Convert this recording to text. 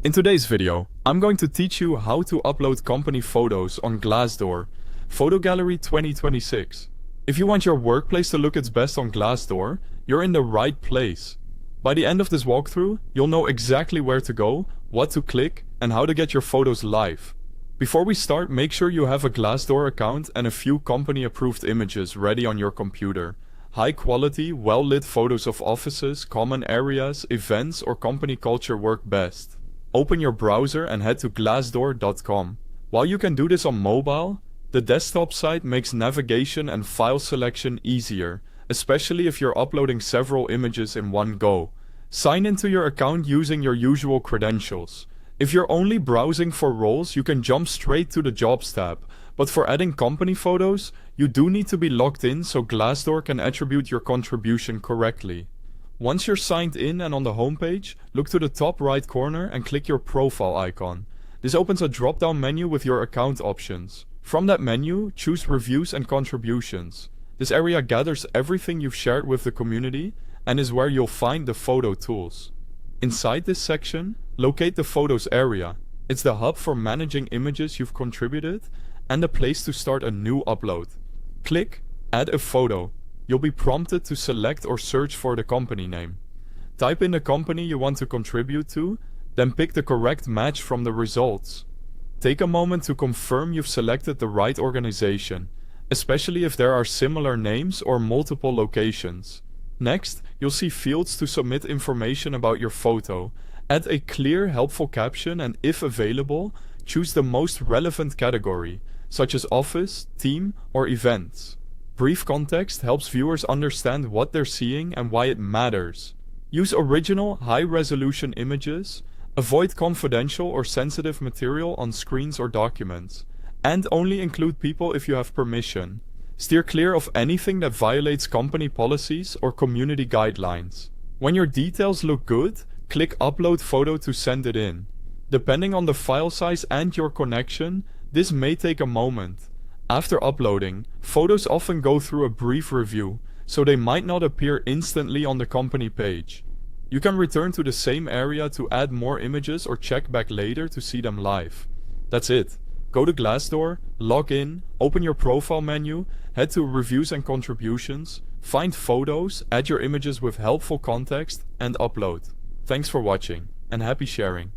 In today's video, I'm going to teach you how to upload company photos on Glassdoor, Photo Gallery 2026. If you want your workplace to look its best on Glassdoor, you're in the right place. By the end of this walkthrough, you'll know exactly where to go, what to click, and how to get your photos live. Before we start, make sure you have a Glassdoor account and a few company-approved images ready on your computer. High-quality, well-lit photos of offices, common areas, events, or company culture work best. Open your browser and head to glassdoor.com. While you can do this on mobile, the desktop site makes navigation and file selection easier, especially if you're uploading several images in one go. Sign into your account using your usual credentials. If you're only browsing for roles, you can jump straight to the Jobs tab, but for adding company photos, you do need to be logged in so Glassdoor can attribute your contribution correctly. Once you're signed in and on the homepage, look to the top right corner and click your profile icon. This opens a drop-down menu with your account options. From that menu, choose Reviews and Contributions. This area gathers everything you've shared with the community and is where you'll find the photo tools. Inside this section, locate the Photos area. It's the hub for managing images you've contributed and a place to start a new upload. Click Add a Photo. You'll be prompted to select or search for the company name. Type in the company you want to contribute to, then pick the correct match from the results. Take a moment to confirm you've selected the right organization, especially if there are similar names or multiple locations. Next, you'll see fields to submit information about your photo. Add a clear, helpful caption and, if available, choose the most relevant category, such as office, team, or events. Brief context helps viewers understand what they're seeing and why it matters. Use original, high-resolution images. Avoid confidential or sensitive material on screens or documents. And only include people if you have permission. Steer clear of anything that violates company policies or community guidelines. When your details look good, click Upload Photo to send it in. Depending on the file size and your connection, this may take a moment. After uploading, photos often go through a brief review, so they might not appear instantly on the company page. You can return to the same area to add more images or check back later to see them live. That's it. Go to Glassdoor, log in, open your profile menu, head to Reviews and Contributions, find photos, add your images with helpful context, and upload. Thanks for watching, and happy sharing.